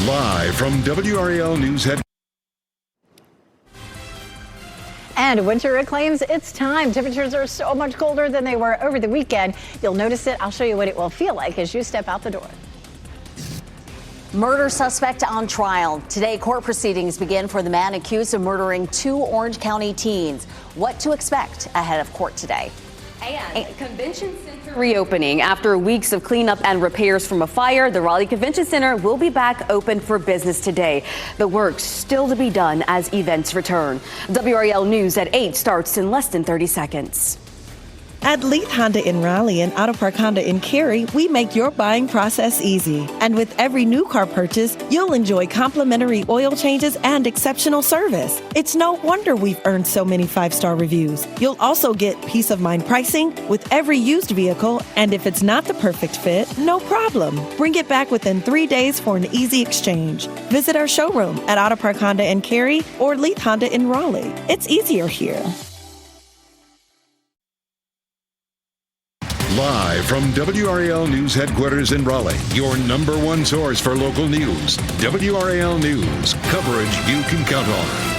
Live from WRAL News Headquarters. And winter claims it's time. Temperatures are so much colder than they were over the weekend. You'll notice it. I'll show you what it will feel like as you step out the door. Murder suspect on trial. Today, court proceedings begin for the man accused of murdering 2 Orange County teens. What to expect ahead of court today. And convention center reopening. After weeks of cleanup and repairs from a fire, the Raleigh Convention Center will be back open for business today. The work still to be done as events return. WRAL News at 8 starts in less than 30 seconds. At Leith Honda in Raleigh and Auto Park Honda in Cary, we make your buying process easy. And with every new car purchase, you'll enjoy complimentary oil changes and exceptional service. It's no wonder we've earned so many 5-star reviews. You'll also get peace of mind pricing with every used vehicle, and if it's not the perfect fit, no problem. Bring it back within 3 days for an easy exchange. Visit our showroom at Auto Park Honda in Cary or Leith Honda in Raleigh. It's easier here. Live from WRAL News Headquarters in Raleigh, your number one source for local news. WRAL News, coverage you can count on.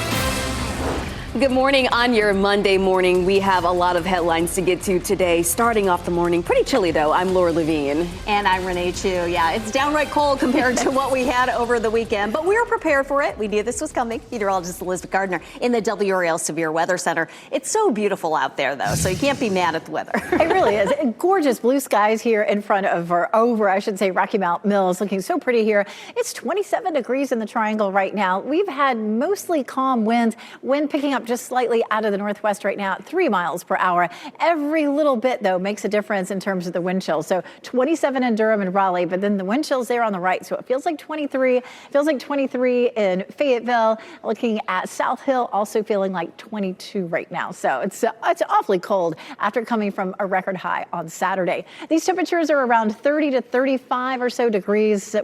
Good morning on your Monday morning. We have a lot of headlines to get to today. Starting off the morning, pretty chilly though. I'm Laura Levine. And I'm Renee Chu. Yeah, it's downright cold compared to what we had over the weekend, but we were prepared for it. We knew this was coming. Meteorologist Elizabeth Gardner in the WRAL Severe Weather Center. It's so beautiful out there though, so you can't be mad at the weather. It really is. Gorgeous blue skies here in front of, or over, I should say, Rocky Mount Mills. Looking so pretty here. It's 27 degrees in the Triangle right now. We've had mostly calm winds. Wind picking up just slightly out of the northwest right now at 3 miles per hour. Every little bit, though, makes a difference in terms of the wind chill. So 27 in Durham and Raleigh, but then the wind chill's there on the right. So it feels like 23. Feels like 23 in Fayetteville. Looking at South Hill, also feeling like 22 right now. So it's awfully cold after coming from a record high on Saturday. These temperatures are around 30 to 35 or so degrees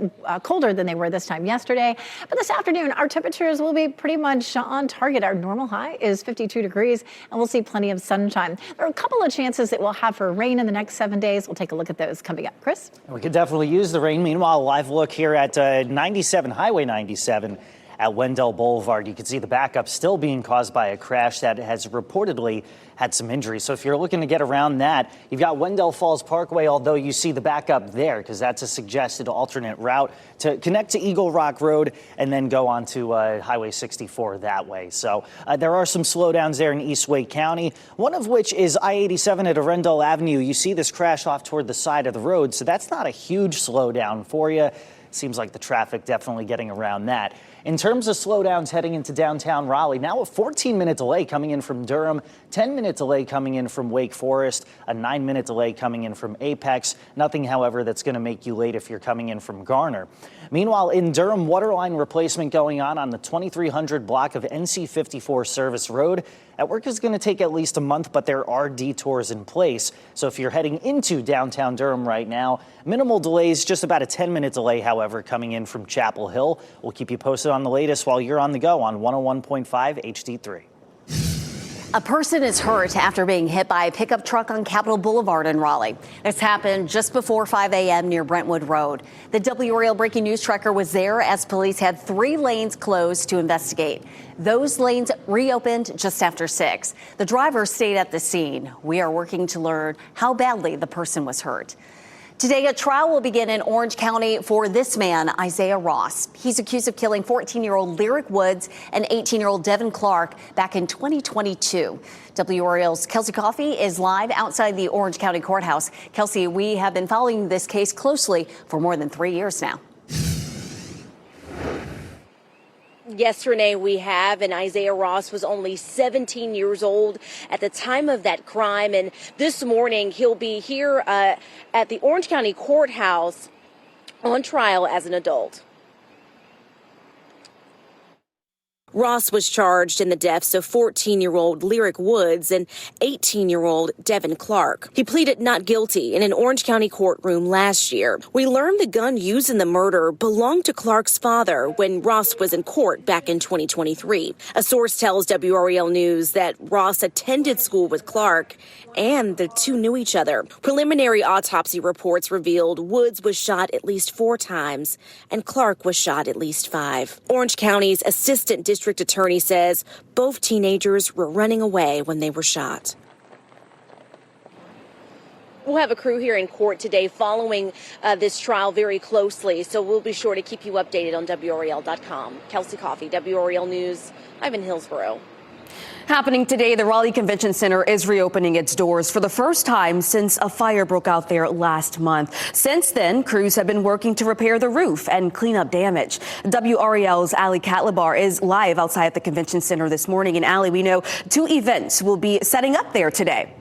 colder than they were this time yesterday. But this afternoon, our temperatures will be pretty much on target. Our normal high is 52 degrees, and we'll see plenty of sunshine. There are a couple of chances that we'll have for rain in the next 7 days. We'll take a look at those coming up. Chris? We could definitely use the rain. Meanwhile, a live look here at Highway 97 at Wendell Boulevard. You can see the backup still being caused by a crash that has reportedly had some injuries. So if you're looking to get around that, you've got Wendell Falls Parkway, although you see the backup there because that's a suggested alternate route to connect to Eagle Rock Road and then go on to Highway 64 that way. So there are some slowdowns there in East Wake County, one of which is I-87 at Arundel Avenue. You see this crash off toward the side of the road, so that's not a huge slowdown for you. Seems like the traffic definitely getting around that. In terms of slowdowns heading into downtown Raleigh, now a 14-minute delay coming in from Durham, 10-minute delay coming in from Wake Forest, a 9-minute delay coming in from Apex. Nothing, however, that's going to make you late if you're coming in from Garner. Meanwhile, in Durham, waterline replacement going on the 2300 block of NC 54 Service Road. That work is going to take at least a month, but there are detours in place. So if you're heading into downtown Durham right now, minimal delays, just about a 10-minute delay, however, coming in from Chapel Hill. We'll keep you posted on the latest while you're on the go on 101.5 HD3. A person is hurt after being hit by a pickup truck on Capitol Boulevard in Raleigh. This happened just before 5 a.m. near Brentwood Road. The WRAL breaking news tracker was there as police had 3 lanes closed to investigate. Those lanes reopened just after 6. The driver stayed at the scene. We are working to learn how badly the person was hurt. Today, a trial will begin in Orange County for this man, Isaiah Ross. He's accused of killing 14-year-old Lyric Woods and 18-year-old Devin Clark back in 2022. WRAL's Kelsey Coffey is live outside the Orange County Courthouse. Kelsey, we have been following this case closely for more than 3 years now. Yes, Renee, we have, and Isaiah Ross was only 17 years old at the time of that crime, and this morning he'll be here at the Orange County Courthouse on trial as an adult. Ross was charged in the deaths of 14-year-old Lyric Woods and 18-year-old Devin Clark. He pleaded not guilty in an Orange County courtroom last year. We learned the gun used in the murder belonged to Clark's father when Ross was in court back in 2023. A source tells WRAL News that Ross attended school with Clark and the two knew each other. Preliminary autopsy reports revealed Woods was shot at least 4 times and Clark was shot at least 5. Orange County's assistant district attorney says both teenagers were running away when they were shot. We'll have a crew here in court today following this trial very closely, so we'll be sure to keep you updated on WRAL.com. Kelsey Coffey, WRAL News. I'm in Hillsborough. Happening today, the Raleigh Convention Center is reopening its doors for the first time since a fire broke out there last month. Since then, crews have been working to repair the roof and clean up damage. WRAL's Ali Katlabar is live outside the convention center this morning. And Ali, we know 2 events will be setting up there today.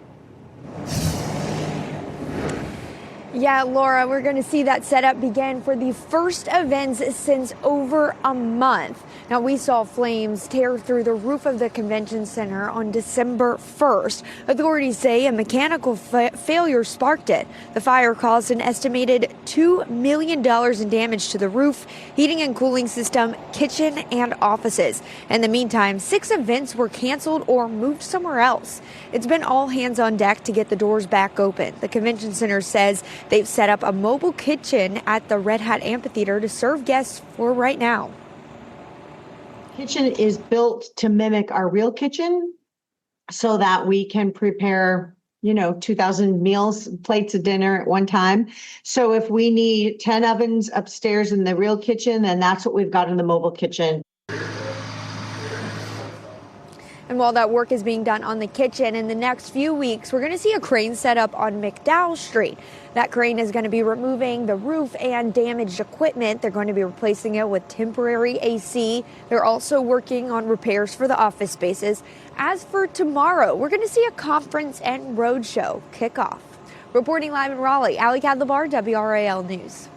Yeah, Laura, we're going to see that setup begin for the first events since over a month. Now, we saw flames tear through the roof of the convention center on December 1st. Authorities say a mechanical failure sparked it. The fire caused an estimated $2 million in damage to the roof, heating and cooling system, kitchen, and offices. In the meantime, 6 events were canceled or moved somewhere else. It's been all hands on deck to get the doors back open. The convention center says they've set up a mobile kitchen at the Red Hat Amphitheater to serve guests for right now. Kitchen is built to mimic our real kitchen so that we can prepare, 2,000 meals, plates of dinner at one time. So if we need 10 ovens upstairs in the real kitchen, then that's what we've got in the mobile kitchen. And while that work is being done on the kitchen, in the next few weeks, we're going to see a crane set up on McDowell Street. That crane is going to be removing the roof and damaged equipment. They're going to be replacing it with temporary AC. They're also working on repairs for the office spaces. As for tomorrow, we're going to see a conference and roadshow kick off. Reporting live in Raleigh, Ali Kadlabar, WRAL News.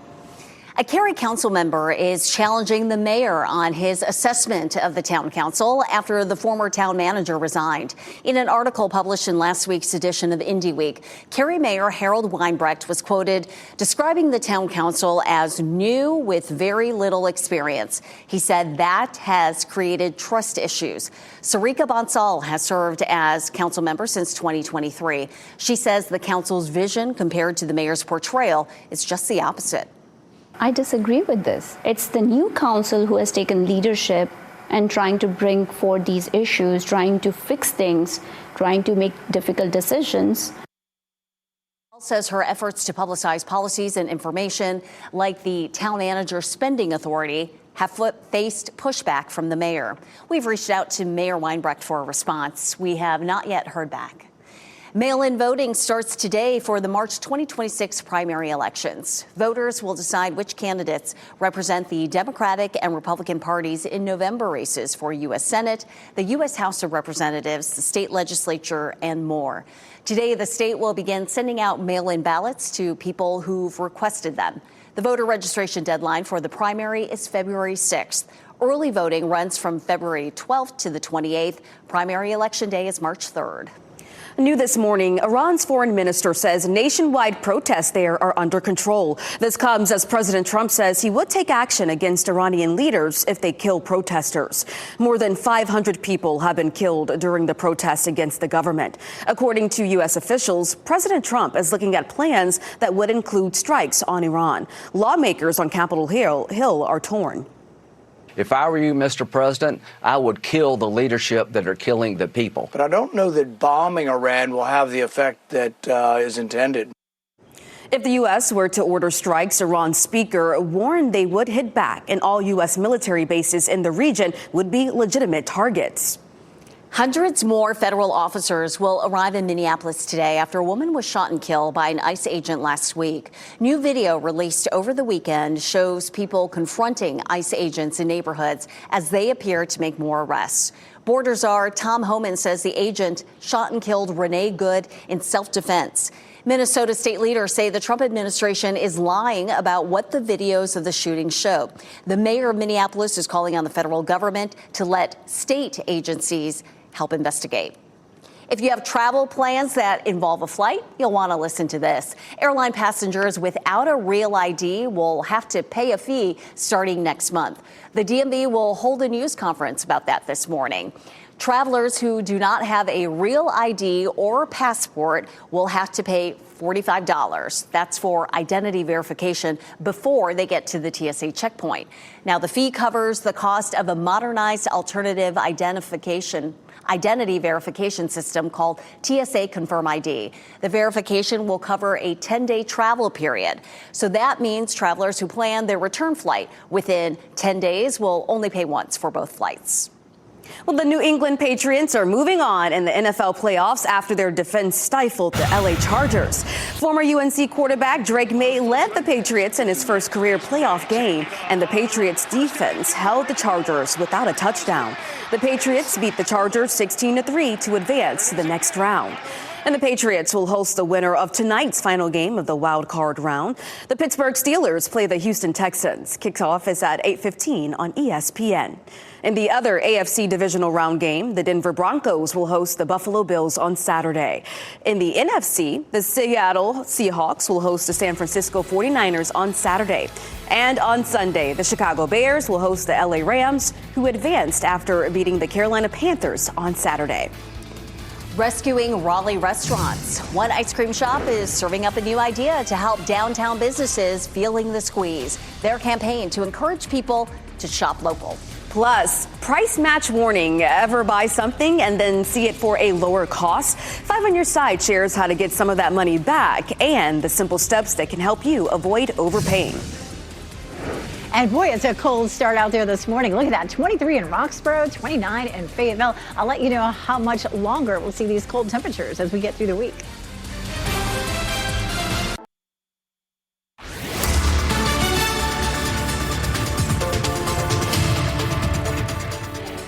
A Cary council member is challenging the mayor on his assessment of the town council after the former town manager resigned. In an article published in last week's edition of Indy Week, Cary Mayor Harold Weinbrecht was quoted describing the town council as new with very little experience. He said that has created trust issues. Sarika Bansal has served as council member since 2023. She says the council's vision compared to the mayor's portrayal is just the opposite. I disagree with this. It's the new council who has taken leadership and trying to bring forward these issues, trying to fix things, trying to make difficult decisions. Says her efforts to publicize policies and information like the town manager spending authority have faced pushback from the mayor. We've reached out to Mayor Weinbrecht for a response. We have not yet heard back. Mail-in voting starts today for the March 2026 primary elections. Voters will decide which candidates represent the Democratic and Republican parties in November races for U.S. Senate, the U.S. House of Representatives, the state legislature, and more. Today, the state will begin sending out mail-in ballots to people who've requested them. The voter registration deadline for the primary is February 6th. Early voting runs from February 12th to the 28th. Primary election day is March 3rd. New this morning, Iran's foreign minister says nationwide protests there are under control. This comes as President Trump says he would take action against Iranian leaders if they kill protesters. More than 500 people have been killed during the protests against the government. According to U.S. officials, President Trump is looking at plans that would include strikes on Iran. Lawmakers on Capitol Hill are torn. If I were you, Mr. President, I would kill the leadership that are killing the people. But I don't know that bombing Iran will have the effect that is intended. If the U.S. were to order strikes, Iran's speaker warned they would hit back, and all U.S. military bases in the region would be legitimate targets. Hundreds more federal officers will arrive in Minneapolis today after a woman was shot and killed by an ICE agent last week. New video released over the weekend shows people confronting ICE agents in neighborhoods as they appear to make more arrests. Border Czar Tom Homan says the agent shot and killed Renee Good in self-defense. Minnesota state leaders say the Trump administration is lying about what the videos of the shooting show. The mayor of Minneapolis is calling on the federal government to let state agencies help investigate. If you have travel plans that involve a flight, you'll want to listen to this. Airline passengers without a real ID will have to pay a fee starting next month. The DMV will hold a news conference about that this morning. Travelers who do not have a real ID or passport will have to pay $45. That's for identity verification before they get to the TSA checkpoint. Now, the fee covers the cost of a modernized alternative identity verification system called TSA Confirm ID. The verification will cover a 10-day travel period. So that means travelers who plan their return flight within 10 days will only pay once for both flights. Well, the New England Patriots are moving on in the NFL playoffs after their defense stifled the LA Chargers. Former UNC quarterback Drake May led the Patriots in his first career playoff game, and the Patriots defense held the Chargers without a touchdown. The Patriots beat the Chargers 16-3 to advance to the next round. And the Patriots will host the winner of tonight's final game of the wild card round. The Pittsburgh Steelers play the Houston Texans. Kickoff is at 8:15 on ESPN. In the other AFC divisional round game, the Denver Broncos will host the Buffalo Bills on Saturday. In the NFC, the Seattle Seahawks will host the San Francisco 49ers on Saturday. And on Sunday, the Chicago Bears will host the LA Rams, who advanced after beating the Carolina Panthers on Saturday. Rescuing Raleigh restaurants. One ice cream shop is serving up a new idea to help downtown businesses feeling the squeeze. Their campaign to encourage people to shop local. Plus, price match warning. Ever buy something and then see it for a lower cost? 5 on Your Side shares how to get some of that money back and the simple steps that can help you avoid overpaying. And boy, it's a cold start out there this morning. Look at that, 23 in Roxborough, 29 in Fayetteville. I'll let you know how much longer we'll see these cold temperatures as we get through the week.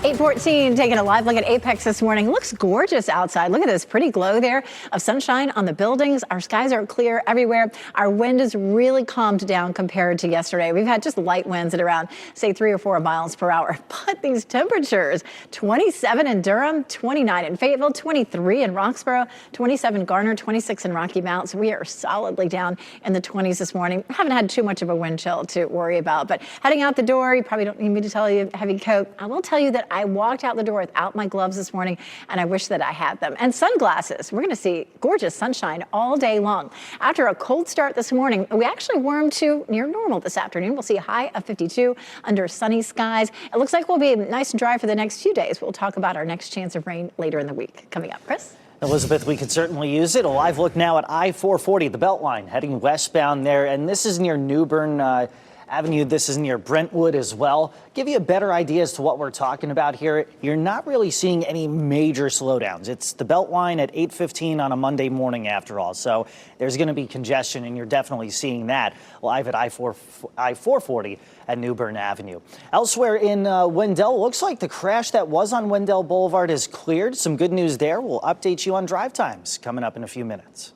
8:14, taking a live look at Apex this morning. Looks gorgeous outside. Look at this pretty glow there of sunshine on the buildings. Our skies are clear everywhere. Our wind has really calmed down compared to yesterday. We've had just light winds at around, say, 3 or 4 miles per hour. But these temperatures, 27 in Durham, 29 in Fayetteville, 23 in Roxborough, 27 Garner, 26 in Rocky Mount. So we are solidly down in the 20s this morning. Haven't had too much of a wind chill to worry about. But heading out the door, you probably don't need me to tell you, heavy coat. I will tell you that I walked out the door without my gloves this morning, and I wish that I had them. And sunglasses. We're going to see gorgeous sunshine all day long. After a cold start this morning, we actually warmed to near normal this afternoon. We'll see a high of 52 under sunny skies. It looks like we'll be nice and dry for the next few days. We'll talk about our next chance of rain later in the week. Coming up, Chris? Elizabeth, we could certainly use it. A live look now at I-440, the Beltline, heading westbound there. And this is near New Bern Avenue. This is near Brentwood as well. Give you a better idea as to what we're talking about here. You're not really seeing any major slowdowns. It's the Beltline at 8:15 on a Monday morning after all. So there's going to be congestion, and you're definitely seeing that live at I-440 at New Bern Avenue. Elsewhere in Wendell, looks like the crash that was on Wendell Boulevard is cleared. Some good news there. We'll update you on drive times coming up in a few minutes.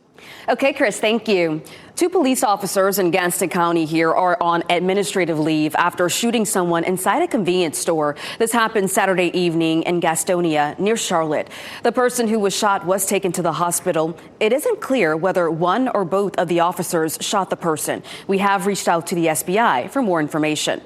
Okay, Chris, thank you. 2 police officers in Gaston County here are on administrative leave after shooting someone inside a convenience store. This happened Saturday evening in Gastonia near Charlotte. The person who was shot was taken to the hospital. It isn't clear whether one or both of the officers shot the person. We have reached out to the SBI for more information.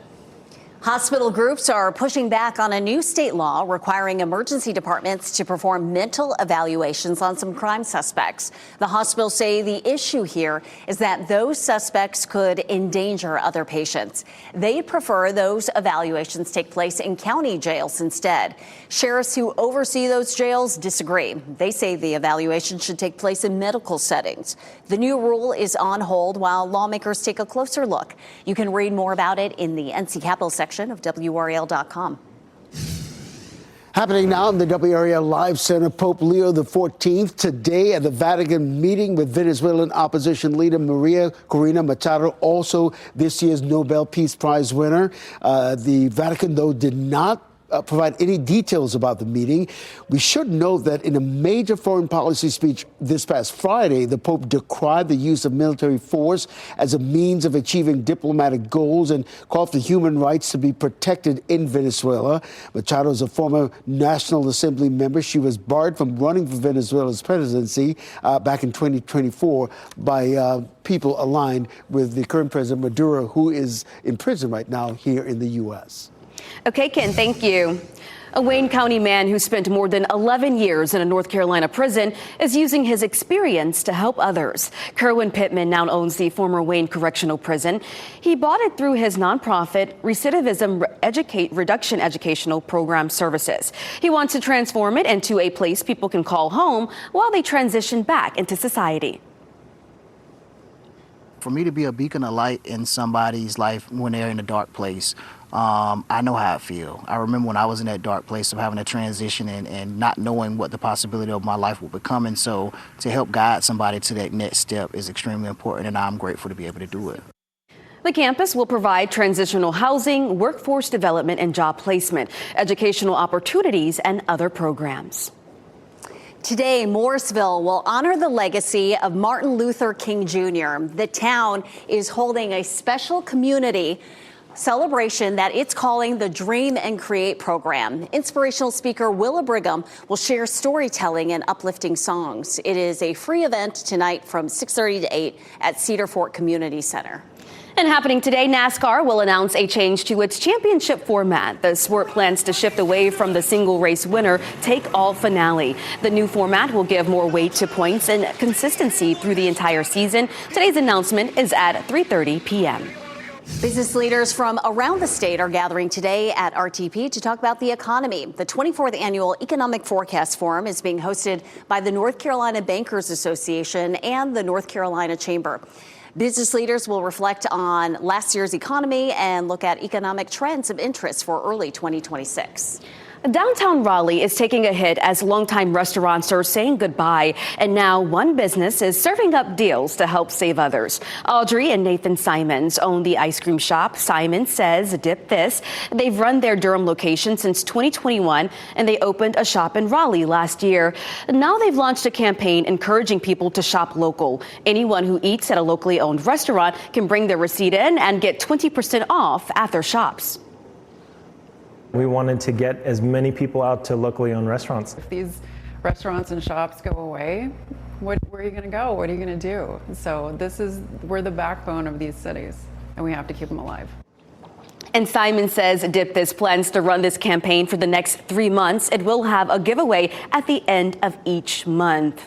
Hospital groups are pushing back on a new state law requiring emergency departments to perform mental evaluations on some crime suspects. The hospitals say the issue here is that those suspects could endanger other patients. They prefer those evaluations take place in county jails instead. Sheriffs who oversee those jails disagree. They say the evaluation should take place in medical settings. The new rule is on hold while lawmakers take a closer look. You can read more about it in the NC Capitol section of WRAL.com. Happening now in the WRAL Live Center, Pope Leo XIV today at the Vatican meeting with Venezuelan opposition leader Maria Corina Machado, also this year's Nobel Peace Prize winner. The Vatican, though, did not provide any details about the meeting. We should note that in a major foreign policy speech this past Friday, the Pope decried the use of military force as a means of achieving diplomatic goals and called for human rights to be protected in Venezuela. Machado is a former National Assembly member. She was barred from running for Venezuela's presidency back in 2024 by people aligned with the current President Maduro, who is in prison right now here in the U.S. Okay, Ken, thank you. A Wayne County man who spent more than 11 years in a North Carolina prison is using his experience to help others. Kerwin Pittman now owns the former Wayne Correctional Prison. He bought it through his nonprofit Recidivism Reduction Educational Program Services. He wants to transform it into a place people can call home while they transition back into society. For me to be a beacon of light in somebody's life when they're in a dark place, I know how I feel. I remember when I was in that dark place of having a transition and not knowing what the possibility of my life would become. And so to help guide somebody to that next step is extremely important, and I'm grateful to be able to do it. The campus will provide transitional housing, workforce development and job placement, educational opportunities, and other programs. Today, Morrisville will honor the legacy of Martin Luther King Jr. The town is holding a special community celebration that it's calling the Dream and Create program. Inspirational speaker Willa Brigham will share storytelling and uplifting songs. It is a free event tonight from 6:30 to 8 at Cedar Fort Community Center. And happening today, NASCAR will announce a change to its championship format. The sport plans to shift away from the single race winner take-all finale. The new format will give more weight to points and consistency through the entire season. Today's announcement is at 3:30 p.m. Business leaders from around the state are gathering today at RTP to talk about the economy. The 24th Annual Economic Forecast Forum is being hosted by the North Carolina Bankers Association and the North Carolina Chamber. Business leaders will reflect on last year's economy and look at economic trends of interest for early 2026. Downtown Raleigh is taking a hit as longtime restaurants are saying goodbye. And now one business is serving up deals to help save others. Audrey and Nathan Simons own the ice cream shop. Simons says, "Dip This." They've run their Durham location since 2021, and they opened a shop in Raleigh last year. Now they've launched a campaign encouraging people to shop local. Anyone who eats at a locally owned restaurant can bring their receipt in and get 20% off at their shops. We wanted to get as many people out to locally owned restaurants. If these restaurants and shops go away, where are you going to go? What are you going to do? So we're the backbone of these cities, and we have to keep them alive. And Simon says Dip This plans to run this campaign for the next 3 months. It will have a giveaway at the end of each month.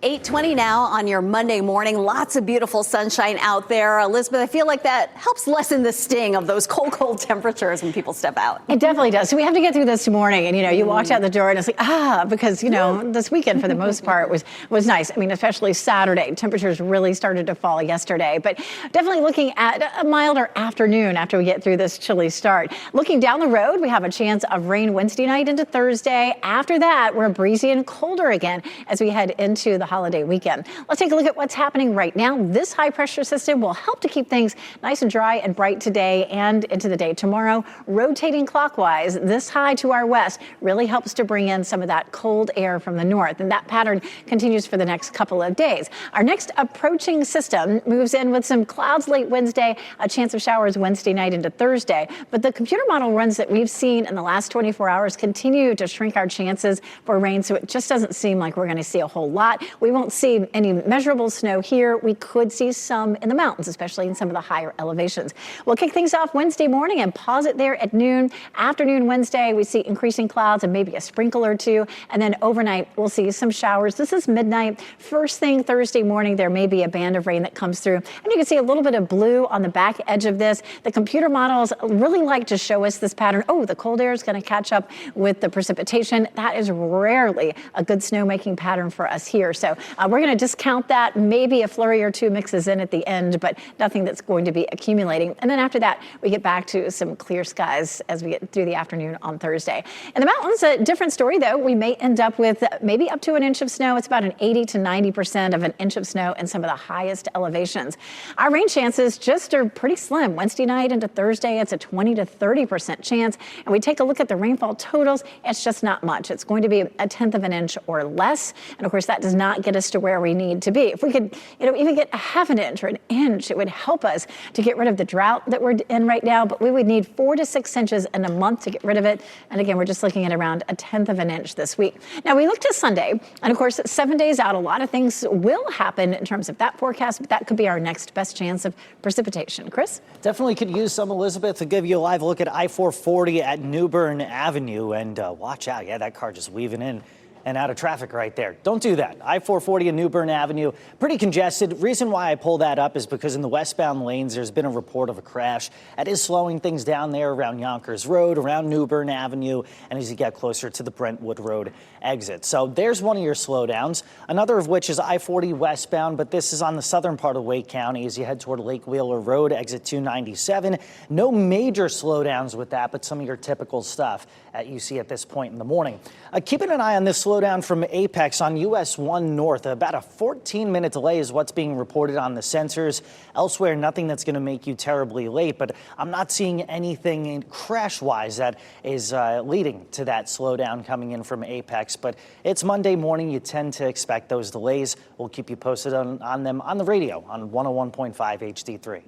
8:20 now on your Monday morning. Lots of beautiful sunshine out there. Elizabeth, I feel like that helps lessen the sting of those cold temperatures when people step out. It definitely does. So we have to get through this morning. And, you walked out the door and it's like, because, this weekend for the most part was nice. I mean, especially Saturday. Temperatures really started to fall yesterday. But definitely looking at a milder afternoon after we get through this chilly start. Looking down the road, we have a chance of rain Wednesday night into Thursday. After that, we're breezy and colder again as we head into the holiday weekend. Let's take a look at what's happening right now. This high pressure system will help to keep things nice and dry and bright today and into the day tomorrow. Rotating clockwise, this high to our west really helps to bring in some of that cold air from the north, and that pattern continues for the next couple of days. Our next approaching system moves in with some clouds late Wednesday, a chance of showers Wednesday night into Thursday, but the computer model runs that we've seen in the last 24 hours continue to shrink our chances for rain, so it just doesn't seem like we're going to see a whole lot. We won't see any measurable snow here. We could see some in the mountains, especially in some of the higher elevations. We'll kick things off Wednesday morning and pause it there at noon. Afternoon Wednesday, we see increasing clouds and maybe a sprinkle or two. And then overnight, we'll see some showers. This is midnight. First thing Thursday morning, there may be a band of rain that comes through. And you can see a little bit of blue on the back edge of this. The computer models really like to show us this pattern. Oh, the cold air is going to catch up with the precipitation. That is rarely a good snowmaking pattern for us here. So So we're going to discount that. Maybe a flurry or two mixes in at the end, but nothing that's going to be accumulating. And then after that, we get back to some clear skies as we get through the afternoon on Thursday. In the mountains, a different story, though. We may end up with maybe up to an inch of snow. It's about an 80 to 90% of an inch of snow in some of the highest elevations. Our rain chances just are pretty slim. Wednesday night into Thursday, it's a 20 to 30% chance. And we take a look at the rainfall totals. It's just not much. It's going to be a tenth of an inch or less. And of course, that does not get us to where we need to be. If we could, even get a half an inch or an inch, it would help us to get rid of the drought that we're in right now. But we would need 4 to 6 inches in a month to get rid of it. And again, we're just looking at around a tenth of an inch this week. Now we look to Sunday, and of course, 7 days out, a lot of things will happen in terms of that forecast, but that could be our next best chance of precipitation. Chris? Definitely could use some, Elizabeth, to give you a live look at I-440 at New Bern Avenue. And watch out. Yeah, that car just weaving in and out of traffic right there. Don't do that. I-440 and New Bern Avenue, pretty congested. Reason why I pull that up is because in the westbound lanes, there's been a report of a crash. That is slowing things down there around Yonkers Road, around New Bern Avenue, and as you get closer to the Brentwood Road exit. So there's one of your slowdowns. Another of which is I-40 westbound, but this is on the southern part of Wake County as you head toward Lake Wheeler Road, exit 297. No major slowdowns with that, but some of your typical stuff you see at this point in the morning. Keeping an eye on this slowdown from Apex on US 1 North. About a 14-minute delay is what's being reported on the sensors. Elsewhere, nothing that's going to make you terribly late, but I'm not seeing anything crash-wise that is leading to that slowdown coming in from Apex. But it's Monday morning. You tend to expect those delays. We'll keep you posted on them on the radio on 101.5 HD3.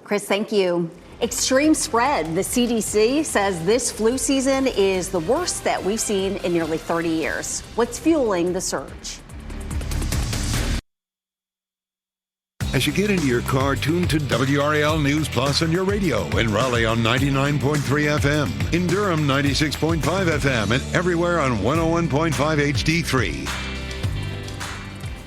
Chris, thank you. Extreme spread. The CDC says this flu season is the worst that we've seen in nearly 30 years. What's fueling the surge? As you get into your car, tune to WRAL News Plus on your radio. In Raleigh on 99.3 FM. In Durham, 96.5 FM. And everywhere on 101.5 HD3.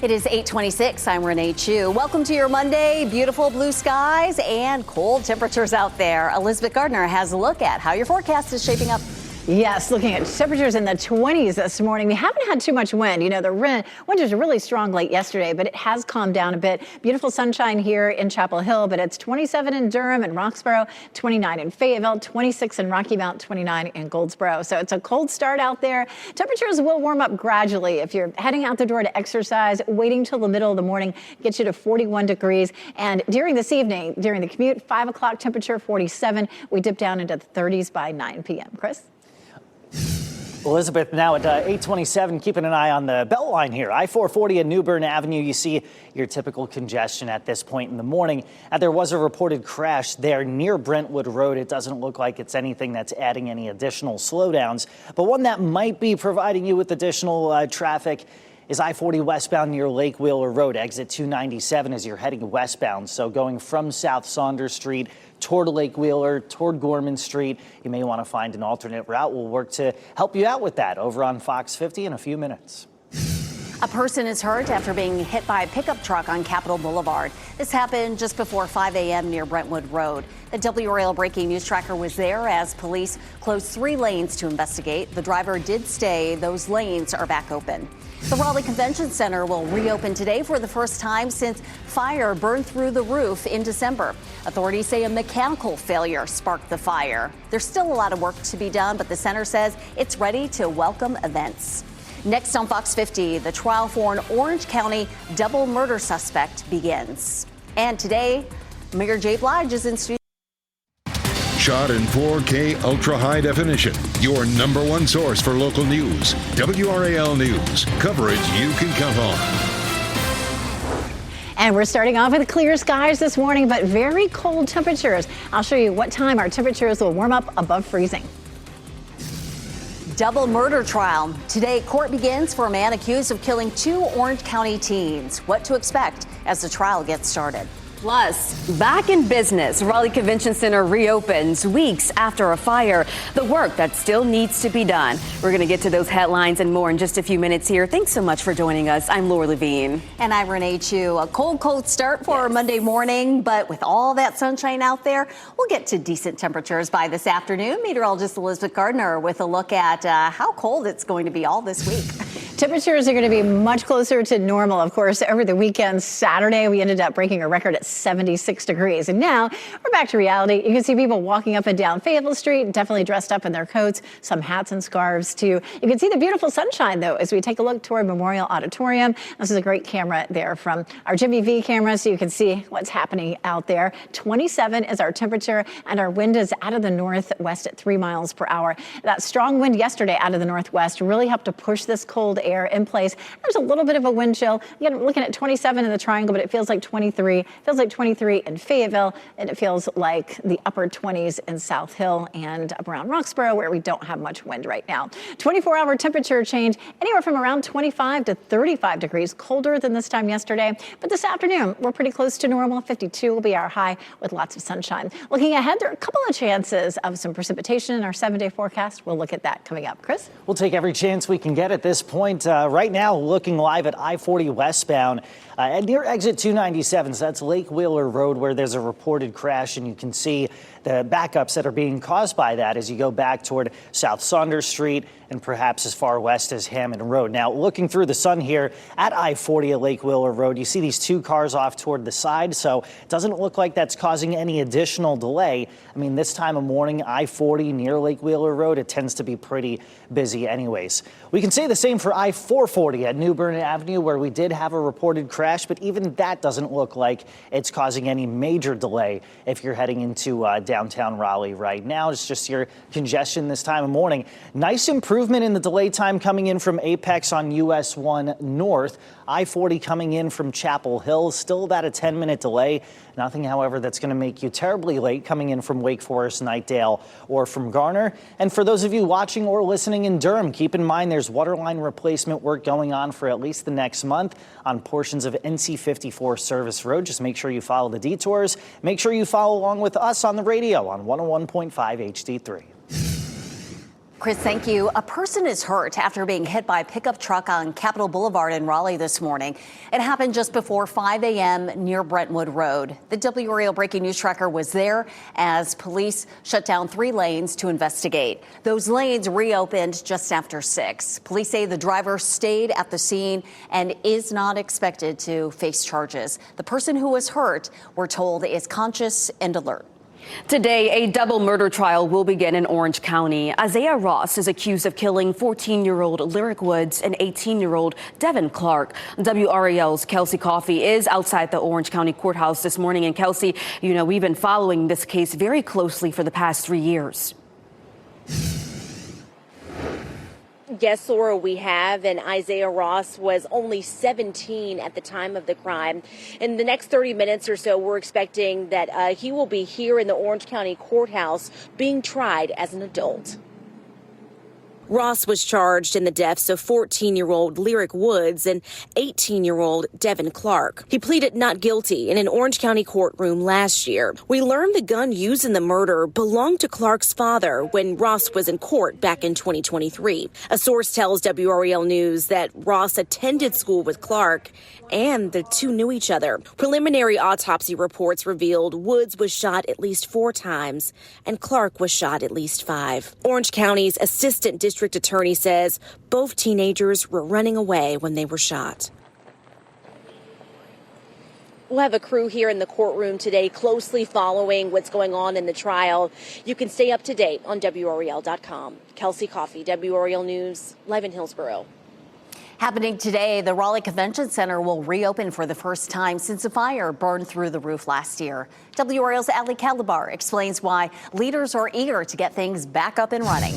It is 8:26. I'm Renee Chu. Welcome to your Monday. Beautiful blue skies and cold temperatures out there. Elizabeth Gardner has a look at how your forecast is shaping up. Yes, looking at temperatures in the 20s this morning. We haven't had too much wind. The wind was really strong late yesterday, but it has calmed down a bit. Beautiful sunshine here in Chapel Hill, but it's 27 in Durham and Roxborough, 29 in Fayetteville, 26 in Rocky Mount, 29 in Goldsboro. So it's a cold start out there. Temperatures will warm up gradually. If you're heading out the door to exercise, waiting till the middle of the morning gets you to 41 degrees. And during this evening, during the commute, 5 o'clock temperature, 47. We dip down into the 30s by 9 p.m. Chris? Elizabeth, now at 8:27, keeping an eye on the Beltline here. I-440 at New Bern Avenue, you see your typical congestion at this point in the morning. There was a reported crash there near Brentwood Road. It doesn't look like it's anything that's adding any additional slowdowns, but one that might be providing you with additional traffic is I-40 westbound near Lake Wheeler Road, exit 297 as you're heading westbound. So going from South Saunders Street toward Lake Wheeler, toward Gorman Street, you may want to find an alternate route. We'll work to help you out with that over on Fox 50 in a few minutes. A person is hurt after being hit by a pickup truck on Capitol Boulevard. This happened just before 5 a.m. near Brentwood Road. The WRAL breaking news tracker was there as police closed 3 lanes to investigate. The driver did stay. Those lanes are back open. The Raleigh Convention Center will reopen today for the first time since fire burned through the roof in December. Authorities say a mechanical failure sparked the fire. There's still a lot of work to be done, but the center says it's ready to welcome events. Next on Fox 50, the trial for an Orange County double murder suspect begins. And today, Mayor Jay Blige is in studio. Shot in 4K ultra high definition. Your number one source for local news. WRAL News. Coverage you can count on. And we're starting off with clear skies this morning, but very cold temperatures. I'll show you what time our temperatures will warm up above freezing. Double murder trial. Today, court begins for a man accused of killing 2 Orange County teens. What to expect as the trial gets started. Plus, back in business, Raleigh Convention Center reopens weeks after a fire. The work that still needs to be done. We're going to get to those headlines and more in just a few minutes here. Thanks so much for joining us. I'm Laura Levine. And I'm Renee Chu. A cold start for our Monday morning, but with all that sunshine out there, we'll get to decent temperatures by this afternoon. Meteorologist Elizabeth Gardner with a look at how cold it's going to be all this week. Temperatures are going to be much closer to normal. Of course, over the weekend, Saturday, we ended up breaking a record at 76 degrees. And now we're back to reality. You can see people walking up and down Fayetteville Street, definitely dressed up in their coats, some hats and scarves too. You can see the beautiful sunshine though, as we take a look toward Memorial Auditorium. This is a great camera there from our Jimmy V camera, so you can see what's happening out there. 27 is our temperature, and our wind is out of the northwest at 3 miles per hour. That strong wind yesterday out of the northwest really helped to push this cold air in place. There's a little bit of a wind chill. Again, looking at 27 in the Triangle, but it feels like 23. It feels like 23 in Fayetteville, and it feels like the upper 20s in South Hill and up around Roxborough, where we don't have much wind right now. 24-hour temperature change anywhere from around 25 to 35 degrees, colder than this time yesterday. But this afternoon, we're pretty close to normal. 52 will be our high with lots of sunshine. Looking ahead, there are a couple of chances of some precipitation in our 7-day forecast. We'll look at that coming up. Chris? We'll take every chance we can get at this point. Right now, looking live at I-40 westbound near exit 297. So that's Lake Wheeler Road, where there's a reported crash, and you can see the backups that are being caused by that as you go back toward South Saunders Street and perhaps as far west as Hammond Road. Now, looking through the sun here at I-40 at Lake Wheeler Road, you see these two cars off toward the side, so it doesn't look like that's causing any additional delay. I mean, this time of morning, I-40 near Lake Wheeler Road, it tends to be pretty busy anyways. We can say the same for I-440 at New Bern Avenue, where we did have a reported crash, but even that doesn't look like it's causing any major delay if you're heading into downtown Raleigh right now. It's just your congestion this time of morning. Nice improvement in the delay time coming in from Apex on US 1 North. I-40 coming in from Chapel Hill, still about a 10-minute delay. Nothing, however, that's going to make you terribly late coming in from Wake Forest, Nightdale, or from Garner. And for those of you watching or listening in Durham, keep in mind there's waterline replacement work going on for at least the next month on portions of NC 54 Service Road. Just make sure you follow the detours. Make sure you follow along with us on the radio on 101.5 HD3. Chris, thank you. A person is hurt after being hit by a pickup truck on Capitol Boulevard in Raleigh this morning. It happened just before 5 a.m. near Brentwood Road. The WRAL breaking news tracker was there as police shut down 3 lanes to investigate. Those lanes reopened just after 6. Police say the driver stayed at the scene and is not expected to face charges. The person who was hurt, we're told, is conscious and alert. Today, a double murder trial will begin in Orange County. Isaiah Ross is accused of killing 14-year-old Lyric Woods and 18-year-old Devin Clark. WRAL's Kelsey Coffey is outside the Orange County Courthouse this morning. And Kelsey, you know, we've been following this case very closely for the past 3 years. Yes, Laura, we have. And Isaiah Ross was only 17 at the time of the crime. In the next 30 minutes or so, we're expecting that he will be here in the Orange County Courthouse being tried as an adult. Ross was charged in the deaths of 14-year-old Lyric Woods and 18-year-old Devin Clark. He pleaded not guilty in an Orange County courtroom last year. We learned the gun used in the murder belonged to Clark's father when Ross was in court back in 2023. A source tells WRAL News that Ross attended school with Clark and the two knew each other. Preliminary autopsy reports revealed Woods was shot at least 4 times and Clark was shot at least 5. Orange County's assistant district attorney says both teenagers were running away when they were shot. We'll have a crew here in the courtroom today closely following what's going on in the trial. You can stay up to date on WRAL.com. Kelsey Coffey, WRAL News, live in Hillsborough. Happening today, the Raleigh Convention Center will reopen for the first time since a fire burned through the roof last year. WRAL's Ali Calabar explains why leaders are eager to get things back up and running.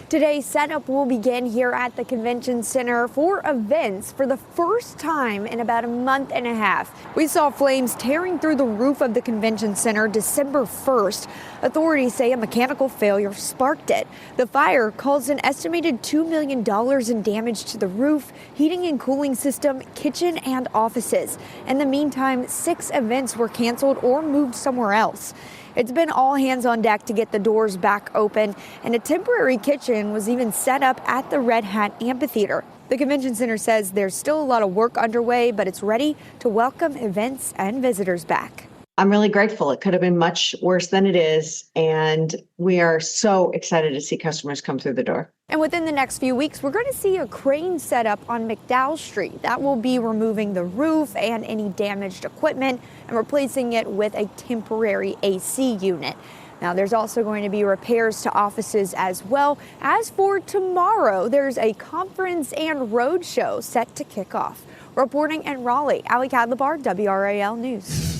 Today's setup will begin here at the Convention Center for events for the first time in about a month and a half. We saw flames tearing through the roof of the Convention Center December 1st. Authorities say a mechanical failure sparked it. The fire caused an estimated $2 million in damage to the roof, heating and cooling system, kitchen, and offices. In the meantime, 6 events were canceled or moved somewhere else. It's been all hands on deck to get the doors back open, and a temporary kitchen was even set up at the Red Hat Amphitheater. The Convention Center says there's still a lot of work underway, but it's ready to welcome events and visitors back. I'm really grateful. It could have been much worse than it is. And we are so excited to see customers come through the door. And within the next few weeks, we're going to see a crane set up on McDowell Street. That will be removing the roof and any damaged equipment and replacing it with a temporary AC unit. Now, there's also going to be repairs to offices as well. As for tomorrow, there's a conference and road show set to kick off. Reporting in Raleigh, Ali Kadlabar, WRAL News.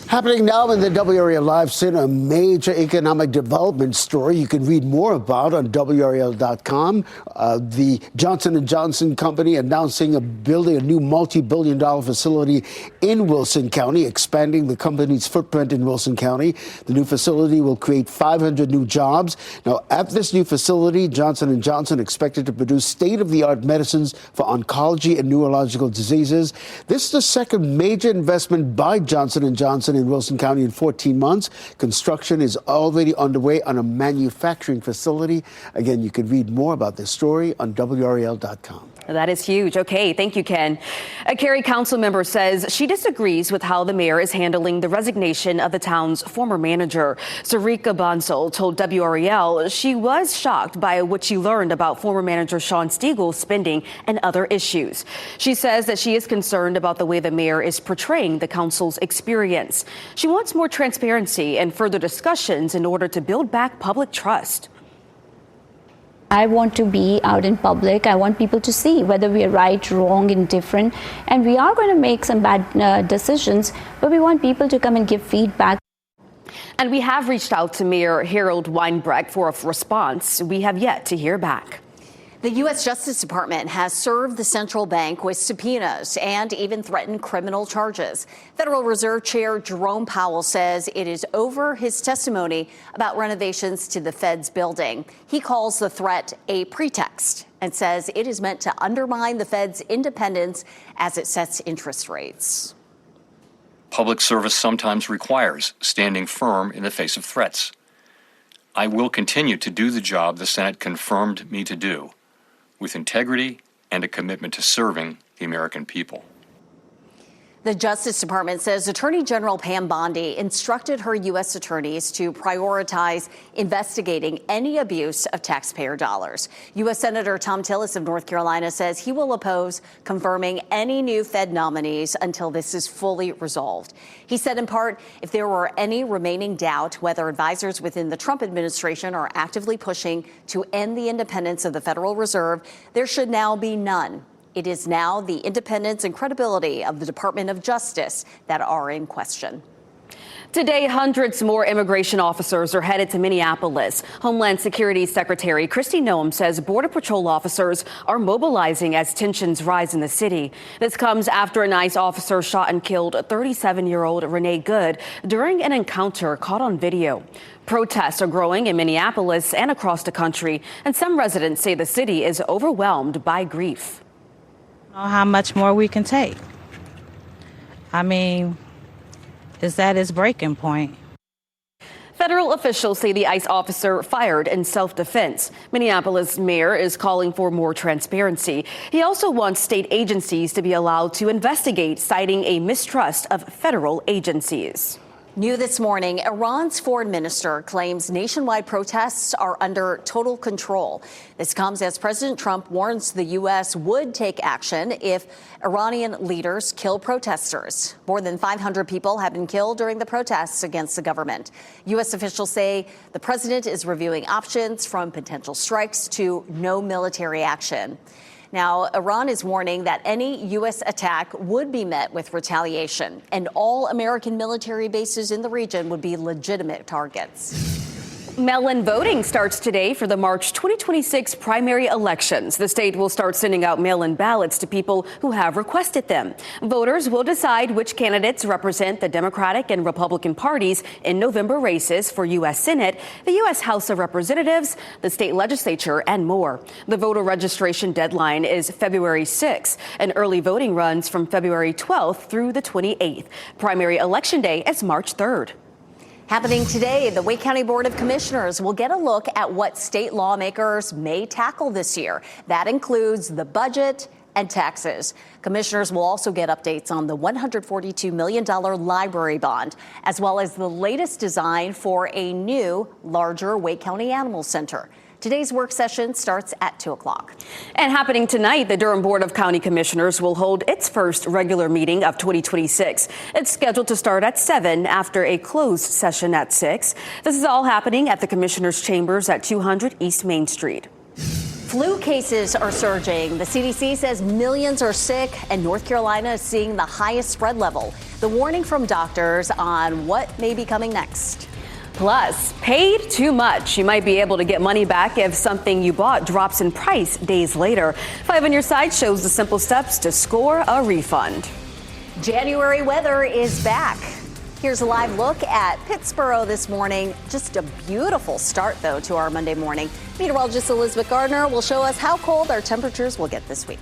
Happening now in the WRAL Live Center, a major economic development story you can read more about on WRAL.com. The Johnson & Johnson company announcing building a new multi-billion-dollar facility in Wilson County, expanding the company's footprint in Wilson County. The new facility will create 500 new jobs. Now, at this new facility, Johnson & Johnson expected to produce state-of-the-art medicines for oncology and neurological diseases. This is the second major investment by Johnson & Johnson in Wilson County in 14 months. Construction is already underway on a manufacturing facility. Again, you can read more about this story on WRAL.com. That is huge. Okay, thank you, Ken. A Cary council member says she disagrees with how the mayor is handling the resignation of the town's former manager. Sarika Bansal told WRAL she was shocked by what she learned about former manager Sean Stiegel's spending and other issues. She says that she is concerned about the way the mayor is portraying the council's experience. She wants more transparency and further discussions in order to build back public trust. I want to be out in public. I want people to see whether we are right, wrong, indifferent. And we are going to make some bad decisions, but we want people to come and give feedback. And we have reached out to Mayor Harold Weinbrecht for a response. We have yet to hear back. The U.S. Justice Department has served the central bank with subpoenas and even threatened criminal charges. Federal Reserve Chair Jerome Powell says it is over his testimony about renovations to the Fed's building. He calls the threat a pretext and says it is meant to undermine the Fed's independence as it sets interest rates. Public service sometimes requires standing firm in the face of threats. I will continue to do the job the Senate confirmed me to do, with integrity and a commitment to serving the American people. The Justice Department says Attorney General Pam Bondi instructed her U.S. attorneys to prioritize investigating any abuse of taxpayer dollars. U.S. Senator Tom Tillis of North Carolina says he will oppose confirming any new Fed nominees until this is fully resolved. He said in part, if there were any remaining doubt whether advisors within the Trump administration are actively pushing to end the independence of the Federal Reserve, there should now be none. It is now the independence and credibility of the Department of Justice that are in question. Today, hundreds more immigration officers are headed to Minneapolis. Homeland Security Secretary Kristi Noem says Border Patrol officers are mobilizing as tensions rise in the city. This comes after an ICE officer shot and killed 37-year-old Renee Good during an encounter caught on video. Protests are growing in Minneapolis and across the country, and some residents say the city is overwhelmed by grief. How much more we can take. I mean, is that his breaking point? Federal officials say the ICE officer fired in self-defense. Minneapolis mayor is calling for more transparency. He also wants state agencies to be allowed to investigate, citing a mistrust of federal agencies. New this morning, Iran's foreign minister claims nationwide protests are under total control. This comes as President Trump warns the U.S. would take action if Iranian leaders kill protesters. More than 500 people have been killed during the protests against the government. U.S. officials say the president is reviewing options from potential strikes to no military action. Now, Iran is warning that any U.S. attack would be met with retaliation, and all American military bases in the region would be legitimate targets. Mail-in voting starts today for the March 2026 primary elections. The state will start sending out mail-in ballots to people who have requested them. Voters will decide which candidates represent the Democratic and Republican parties in November races for U.S. Senate, the U.S. House of Representatives, the state legislature, and more. The voter registration deadline is February 6th, and early voting runs from February 12th through the 28th. Primary election day is March 3rd. Happening today, the Wake County Board of Commissioners will get a look at what state lawmakers may tackle this year. That includes the budget and taxes. Commissioners will also get updates on the $142 million library bond, as well as the latest design for a new, larger Wake County Animal Center. Today's work session starts at 2 o'clock. And happening tonight, the Durham Board of County Commissioners will hold its first regular meeting of 2026. It's scheduled to start at 7 after a closed session at 6. This is all happening at the Commissioners' Chambers at 200 East Main Street. Flu cases are surging. The CDC says millions are sick, and North Carolina is seeing the highest spread level. The warning from doctors on what may be coming next. Plus, paid too much. You might be able to get money back if something you bought drops in price days later. 5 on your side shows the simple steps to score a refund. January weather is back. Here's a live look at Pittsburgh this morning. Just a beautiful start, though, to our Monday morning. Meteorologist Elizabeth Gardner will show us how cold our temperatures will get this week.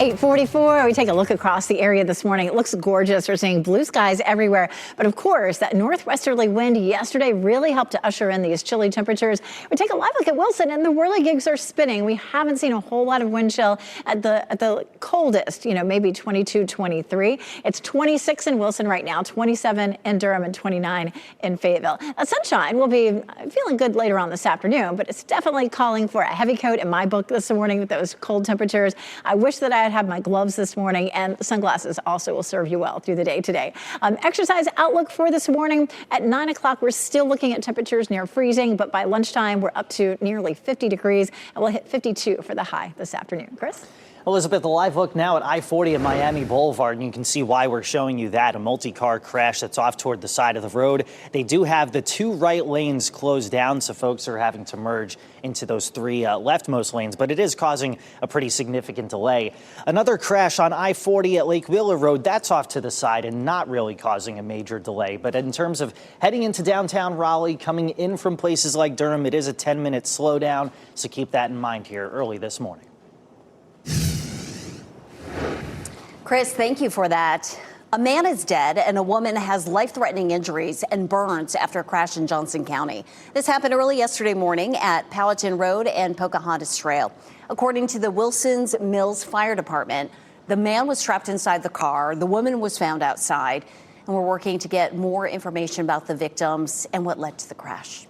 8:44. We take a look across the area this morning. It looks gorgeous. We're seeing blue skies everywhere. But of course, that northwesterly wind yesterday really helped to usher in these chilly temperatures. We take a live look at Wilson, and the whirligigs are spinning. We haven't seen a whole lot of wind chill at the coldest, maybe 22, 23. It's 26 in Wilson right now, 27 in Durham, and 29 in Fayetteville. Now, sunshine will be feeling good later on this afternoon, but it's definitely calling for a heavy coat in my book this morning with those cold temperatures. I wish that I had my gloves this morning, and sunglasses also will serve you well through the day today. Exercise outlook for this morning at 9 o'clock. We're still looking at temperatures near freezing, but by lunchtime, we're up to nearly 50 degrees, and we'll hit 52 for the high this afternoon. Chris? Elizabeth, the live look now at I-40 and Miami Boulevard, and you can see why we're showing you that, a multi-car crash that's off toward the side of the road. They do have the 2 right lanes closed down, so folks are having to merge into those 3 leftmost lanes, but it is causing a pretty significant delay. Another crash on I-40 at Lake Wheeler Road, that's off to the side and not really causing a major delay. But in terms of heading into downtown Raleigh, coming in from places like Durham, it is a 10-minute slowdown, so keep that in mind here early this morning. Chris, thank you for that. A man is dead and a woman has life-threatening injuries and burns after a crash in Johnson County. This happened early yesterday morning at Powhatan Road and Pocahontas Trail. According to the Wilson's Mills Fire Department, the man was trapped inside the car. The woman was found outside, and we're working to get more information about the victims and what led to the crash.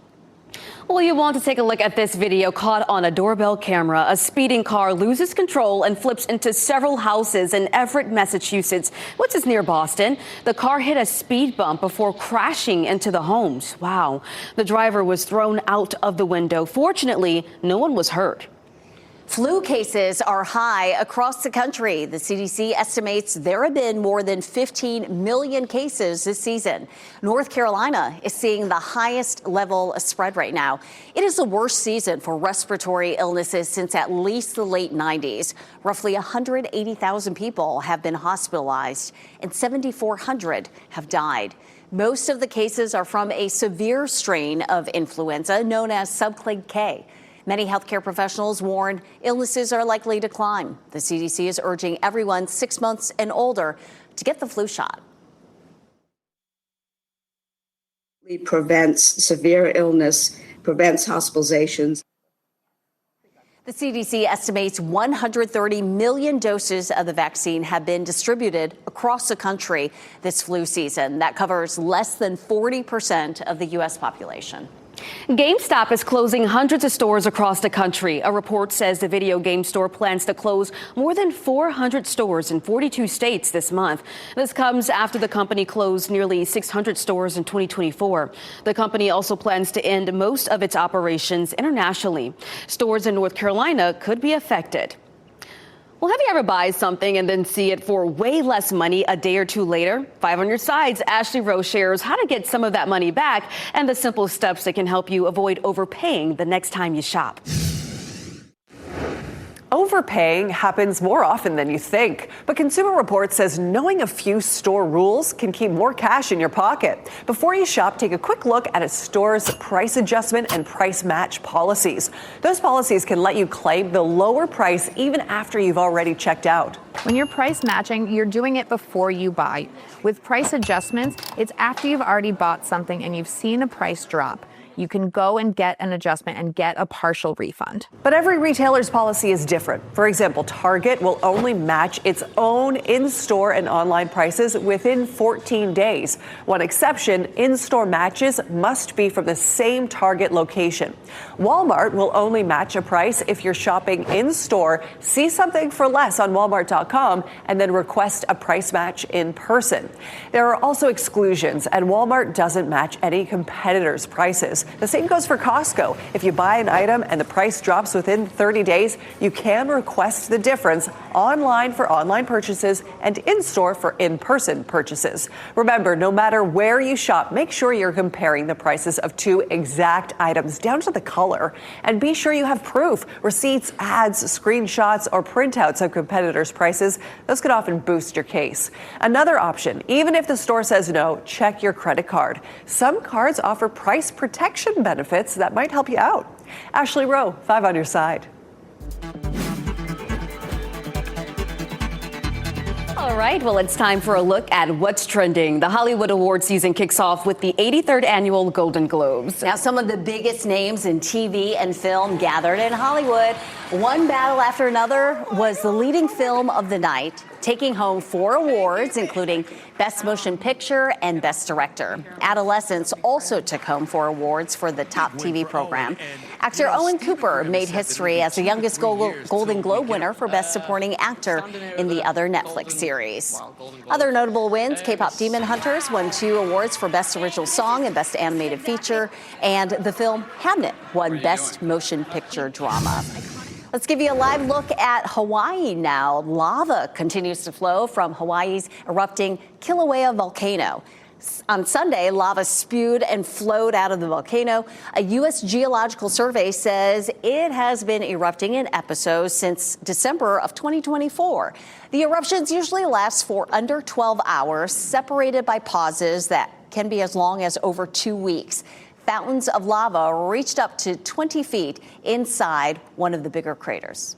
Well, you want to take a look at this video caught on a doorbell camera. A speeding car loses control and flips into several houses in Everett, Massachusetts, which is near Boston. The car hit a speed bump before crashing into the homes. Wow. The driver was thrown out of the window. Fortunately, no one was hurt. Flu cases are high across the country. The CDC estimates there have been more than 15 million cases this season. North Carolina is seeing the highest level of spread right now. It is the worst season for respiratory illnesses since at least the late 90s. Roughly 180,000 people have been hospitalized and 7,400 have died. Most of the cases are from a severe strain of influenza known as subclade K. Many healthcare professionals warn illnesses are likely to climb. The CDC is urging everyone 6 months and older to get the flu shot. It prevents severe illness, prevents hospitalizations. The CDC estimates 130 million doses of the vaccine have been distributed across the country this flu season. That covers less than 40% of the U.S. population. GameStop is closing hundreds of stores across the country. A report says the video game store plans to close more than 400 stores in 42 states this month. This comes after the company closed nearly 600 stores in 2024. The company also plans to end most of its operations internationally. Stores in North Carolina could be affected. Well, have you ever buy something and then see it for way less money a day or two later? 5 on your sides, Ashley Rowe shares how to get some of that money back and the simple steps that can help you avoid overpaying the next time you shop. Overpaying happens more often than you think, but Consumer Reports says knowing a few store rules can keep more cash in your pocket. Before you shop, take a quick look at a store's price adjustment and price match policies. Those policies can let you claim the lower price even after you've already checked out. When you're price matching, you're doing it before you buy. With price adjustments, it's after you've already bought something and you've seen a price drop. You can go and get an adjustment and get a partial refund. But every retailer's policy is different. For example, Target will only match its own in-store and online prices within 14 days. One exception, in-store matches must be from the same Target location. Walmart will only match a price if you're shopping in-store, see something for less on walmart.com, and then request a price match in person. There are also exclusions, and Walmart doesn't match any competitors' prices. The same goes for Costco. If you buy an item and the price drops within 30 days, you can request the difference online for online purchases and in-store for in-person purchases. Remember, no matter where you shop, make sure you're comparing the prices of two exact items down to the color. And be sure you have proof, receipts, ads, screenshots, or printouts of competitors' prices. Those could often boost your case. Another option, even if the store says no, check your credit card. Some cards offer price protection benefits that might help you out. Ashley Rowe, 5 on your side. All right, well, it's time for a look at what's trending. The Hollywood award season kicks off with the 83rd annual Golden Globes. Now, some of the biggest names in TV and film gathered in Hollywood. One battle after another was the leading film of the night, taking home 4 awards, including Best Motion Picture and Best Director. Adolescence also took home 4 awards for the top TV program. Actor Owen Cooper made history as the youngest Golden Globe winner for Best Supporting Actor in the other Netflix series. Other notable wins, K-pop Demon Hunters won 2 awards for Best Original Song and Best Animated Feature, and the film Hamnet won Best Motion Picture Drama. Let's give you a live look at Hawaii now. Lava continues to flow from Hawaii's erupting Kilauea volcano. On Sunday, lava spewed and flowed out of the volcano. A U.S. Geological Survey says it has been erupting in episodes since December of 2024. The eruptions usually last for under 12 hours, separated by pauses that can be as long as over 2 weeks. Fountains of lava reached up to 20 feet inside one of the bigger craters.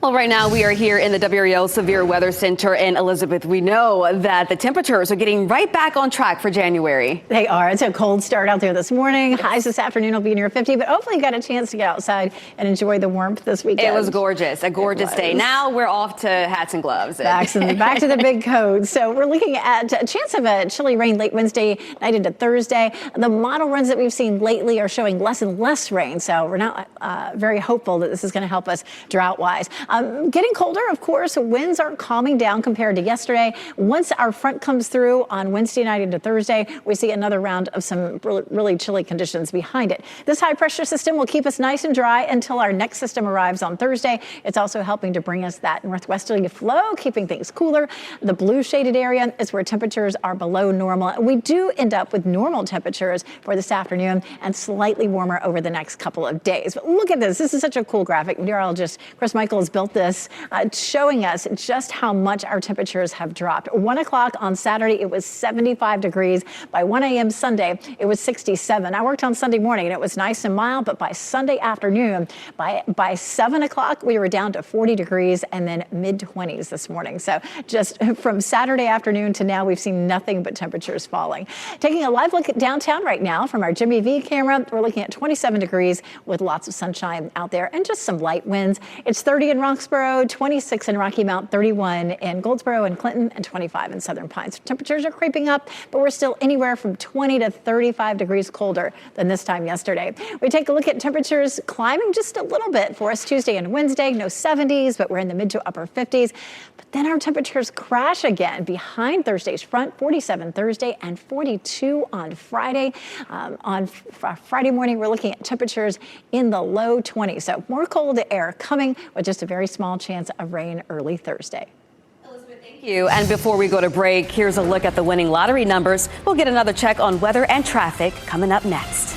Well, right now we are here in the WRAL Severe Weather Center. And Elizabeth, we know that the temperatures are getting right back on track for January. They are. It's a cold start out there this morning. Highs this afternoon will be near 50, but hopefully you got a chance to get outside and enjoy the warmth this weekend. It was gorgeous, a gorgeous day. Now we're off to hats and gloves. Back to the big coats. So we're looking at a chance of a chilly rain late Wednesday night into Thursday. The model runs that we've seen lately are showing less and less rain. So we're now very hopeful that this is going to help us drought-wise. Getting colder, of course. Winds are calming down compared to yesterday. Once our front comes through on Wednesday night into Thursday, we see another round of some really chilly conditions behind it. This high pressure system will keep us nice and dry until our next system arrives on Thursday. It's also helping to bring us that northwesterly flow, keeping things cooler. The blue shaded area is where temperatures are below normal. We do end up with normal temperatures for this afternoon and slightly warmer over the next couple of days. But look at this. This is such a cool graphic. Meteorologist Chris Michael has built this, showing us just how much our temperatures have dropped. 1 o'clock on Saturday, it was 75 degrees. By 1 a.m. Sunday, it was 67. I worked on Sunday morning and it was nice and mild, but by Sunday afternoon, by 7 o'clock, we were down to 40 degrees and then mid-20s this morning. So just from Saturday afternoon to now, we've seen nothing but temperatures falling. Taking a live look at downtown right now from our Jimmy V camera, we're looking at 27 degrees with lots of sunshine out there and just some light winds. It's 30 in Roxborough, 26 in Rocky Mount, 31 in Goldsboro and Clinton, and 25 in Southern Pines. Temperatures are creeping up, but we're still anywhere from 20 to 35 degrees colder than this time yesterday. We take a look at temperatures climbing just a little bit for us Tuesday and Wednesday. No 70s, but we're in the mid to upper 50s. But then our temperatures crash again behind Thursday's front, 47 Thursday and 42 on Friday. On Friday morning, we're looking at temperatures in the low 20s. So more cold air coming with just a very small chance of rain early Thursday. Thank you. And before we go to break, here's a look at the winning lottery numbers. We'll get another check on weather and traffic coming up next.